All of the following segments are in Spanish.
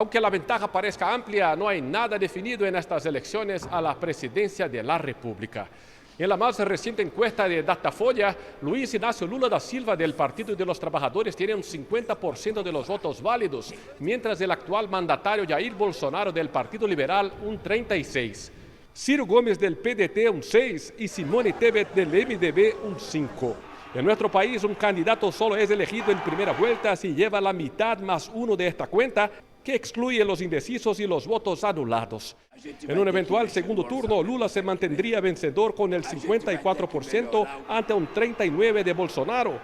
Aunque la ventaja parezca amplia, no hay nada definido en estas elecciones a la presidencia de la República. En la más reciente encuesta de Datafolha, Luiz Inácio Lula da Silva del Partido de los Trabajadores tiene un 50% de los votos válidos, mientras el actual mandatario Jair Bolsonaro del Partido Liberal un 36%. Ciro Gomes del PDT un 6% y Simone Tebet del MDB un 5%. En nuestro país, un candidato solo es elegido en primera vuelta si lleva la mitad más uno de esta cuenta, que excluye los indecisos y los votos anulados. En un eventual segundo turno, Lula se mantendría vencedor con el 54% ante un 39% de Bolsonaro.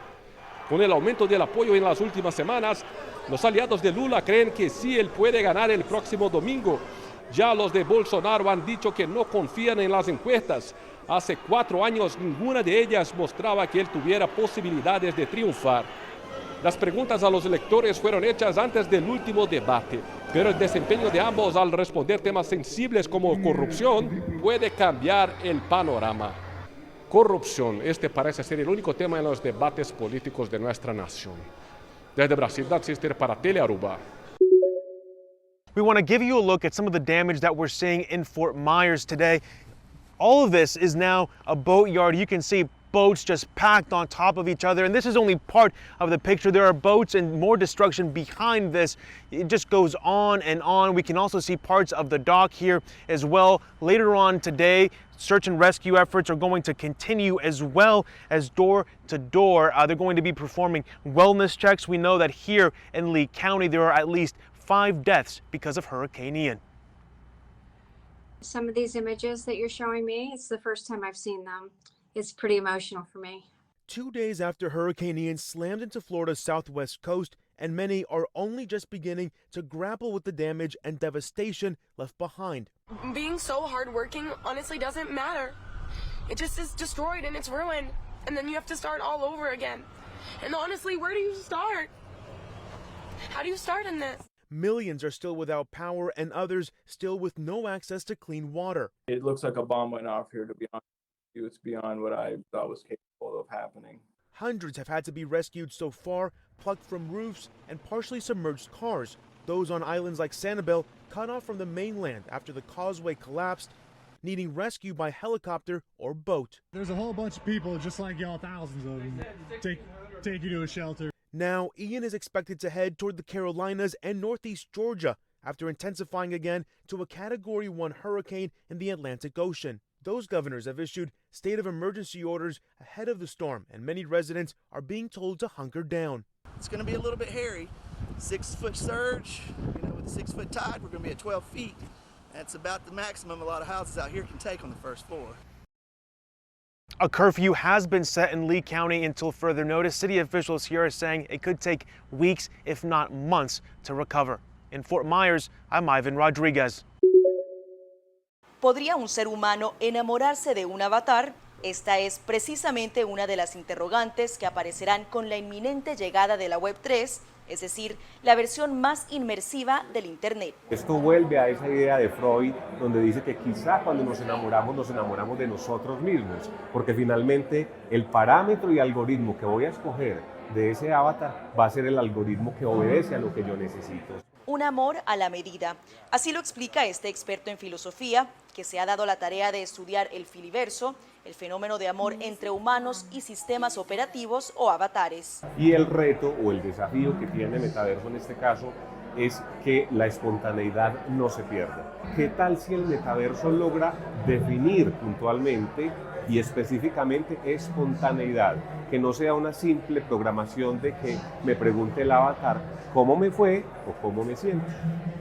Con el aumento del apoyo en las últimas semanas, los aliados de Lula creen que sí él puede ganar el próximo domingo. Ya los de Bolsonaro han dicho que no confían en las encuestas. Hace 4 años ninguna de ellas mostraba que él tuviera posibilidades de triunfar. Las preguntas a los electores fueron hechas antes del último debate, pero el desempeño de ambos al responder temas sensibles como corrupción puede cambiar el panorama. Corrupción, este parece ser el único tema en los debates políticos de nuestra nación. Desde Brasil, Dan Sister para Telearuba. We want to give you a look at some of the damage that we're seeing in Fort Myers today. All of this is now a boatyard. You can see boats just packed on top of each other, and this is only part of the picture. There are boats and more destruction behind this. It just goes on and on. We can also see parts of the dock here as well. Later on today, search and rescue efforts are going to continue as well as door to door. They're going to be performing wellness checks. We know that here in Lee County there are at least 5 deaths because of Hurricane Ian. Some of these images that you're showing me, it's the first time I've seen them. It's pretty emotional for me. 2 days after Hurricane Ian slammed into Florida's southwest coast, and many are only just beginning to grapple with the damage and devastation left behind. Being so hardworking honestly doesn't matter. It just is destroyed and it's ruined, and then you have to start all over again. And honestly, where do you start? How do you start in this? Millions are still without power and others still with no access to clean water. It looks like a bomb went off here, to be honest with you. It's beyond what I thought was capable of happening. Hundreds have had to be rescued so far, plucked from roofs and partially submerged cars. Those on islands like Sanibel cut off from the mainland after the causeway collapsed, needing rescue by helicopter or boat. There's a whole bunch of people just like y'all, thousands of them, take you to a shelter. Now, Ian is expected to head toward the Carolinas and northeast Georgia after intensifying again to a Category 1 hurricane in the Atlantic Ocean. Those governors have issued state of emergency orders ahead of the storm, and many residents are being told to hunker down. It's going to be a little bit hairy. 6-foot surge, with a 6-foot tide, we're going to be at 12 feet. That's about the maximum a lot of houses out here can take on the first floor. A curfew has been set in Lee County until further notice. City officials here are saying it could take weeks, if not months, to recover. In Fort Myers, I'm Ivan Rodriguez. ¿Podría un ser humano enamorarse de un avatar? Esta es precisamente una de las interrogantes que aparecerán con la inminente llegada de la Web 3, es decir, la versión más inmersiva del Internet. Esto vuelve a esa idea de Freud, donde dice que quizá cuando nos enamoramos de nosotros mismos, porque finalmente el parámetro y algoritmo que voy a escoger de ese avatar va a ser el algoritmo que obedece a lo que yo necesito. Un amor a la medida. Así lo explica este experto en filosofía, que se ha dado la tarea de estudiar el filiverso, el fenómeno de amor entre humanos y sistemas operativos o avatares. Y el reto o el desafío que tiene Metaverso en este caso es que la espontaneidad no se pierda. ¿Qué tal si el Metaverso logra definir puntualmente y específicamente espontaneidad? Que no sea una simple programación de que me pregunte el avatar cómo me fue o cómo me siento.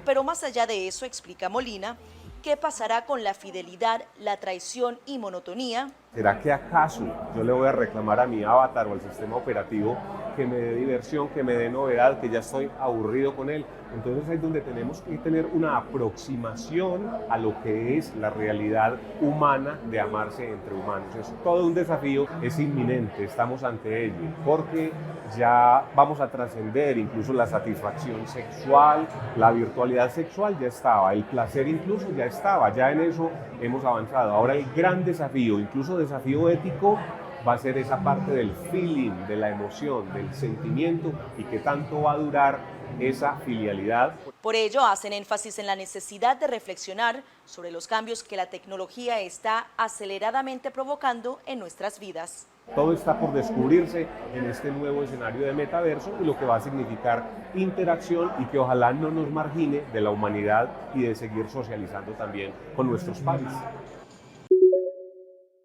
Pero más allá de eso, explica Molina, ¿qué pasará con la fidelidad, la traición y monotonía? ¿Será que acaso yo le voy a reclamar a mi avatar o al sistema operativo que me dé diversión, que me dé novedad, que ya estoy aburrido con él? Entonces ahí es donde tenemos que tener una aproximación a lo que es la realidad humana de amarse entre humanos. Es todo un desafío, es inminente, estamos ante ello, porque ya vamos a trascender incluso la satisfacción sexual, la virtualidad sexual ya estaba, el placer incluso ya estaba, ya en eso hemos avanzado. Ahora el gran desafío, incluso desafío ético, va a ser esa parte del feeling, de la emoción, del sentimiento y qué tanto va a durar esa filialidad. Por ello, hacen énfasis en la necesidad de reflexionar sobre los cambios que la tecnología está aceleradamente provocando en nuestras vidas. Todo está por descubrirse en este nuevo escenario de metaverso y lo que va a significar interacción y que ojalá no nos margine de la humanidad y de seguir socializando también con nuestros pares.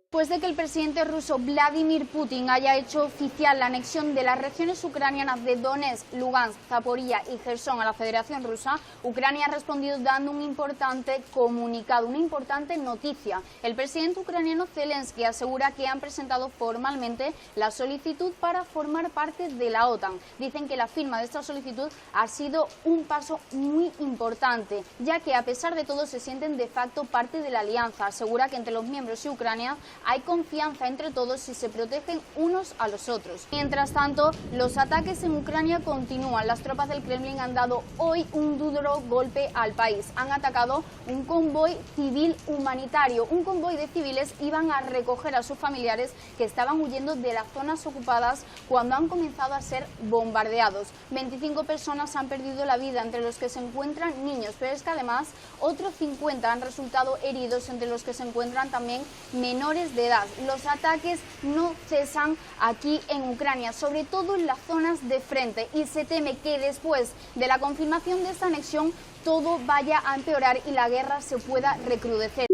Después de que el presidente ruso Vladimir Putin haya hecho oficial la anexión de las regiones ucranianas de Donetsk, Lugansk, Zaporilla y Gerson a la Federación Rusa, Ucrania ha respondido dando un importante comunicado, una importante noticia. El presidente ucraniano Zelensky asegura que han presentado formalmente la solicitud para formar parte de la OTAN. Dicen que la firma de esta solicitud ha sido un paso muy importante, ya que a pesar de todo se sienten de facto parte de la alianza. Asegura que entre los miembros y Ucrania hay confianza entre todos y se protegen unos a los otros. Mientras tanto, los ataques en Ucrania continúan. Las tropas del Kremlin han dado hoy un duro golpe al país. Han atacado un convoy civil humanitario. Un convoy de civiles iban a recoger a sus familiares que estaban huyendo de las zonas ocupadas cuando han comenzado a ser bombardeados. 25 personas han perdido la vida, entre los que se encuentran niños, pero es que además otros 50 han resultado heridos, entre los que se encuentran también menores de edad. Los ataques no cesan aquí en Ucrania, sobre todo en las zonas de frente, y se teme que después de la confirmación de esta anexión todo vaya a empeorar y la guerra se pueda recrudecer.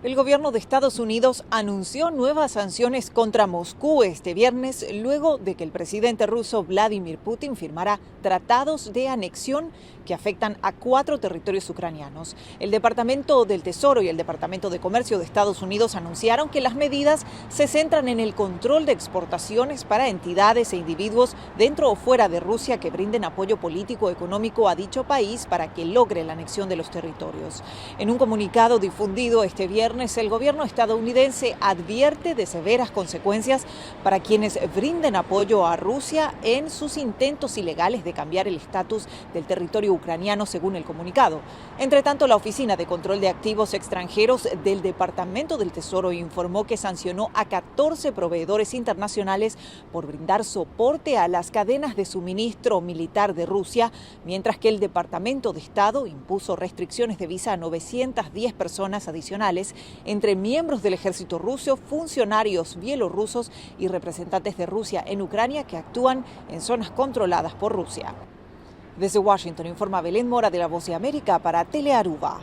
El gobierno de Estados Unidos anunció nuevas sanciones contra Moscú este viernes, luego de que el presidente ruso Vladimir Putin firmara tratados de anexión que afectan a 4 territorios ucranianos. El Departamento del Tesoro y el Departamento de Comercio de Estados Unidos anunciaron que las medidas se centran en el control de exportaciones para entidades e individuos dentro o fuera de Rusia que brinden apoyo político o económico a dicho país para que logre la anexión de los territorios. En un comunicado difundido este viernes, el gobierno estadounidense advierte de severas consecuencias para quienes brinden apoyo a Rusia en sus intentos ilegales de cambiar el estatus del territorio ucraniano, según el comunicado. Entre tanto, la Oficina de Control de Activos Extranjeros del Departamento del Tesoro informó que sancionó a 14 proveedores internacionales por brindar soporte a las cadenas de suministro militar de Rusia, mientras que el Departamento de Estado impuso restricciones de visa a 910 personas adicionales, entre miembros del ejército ruso, funcionarios bielorrusos y representantes de Rusia en Ucrania que actúan en zonas controladas por Rusia. Desde Washington informa Belén Mora de La Voz de América para Telearuba.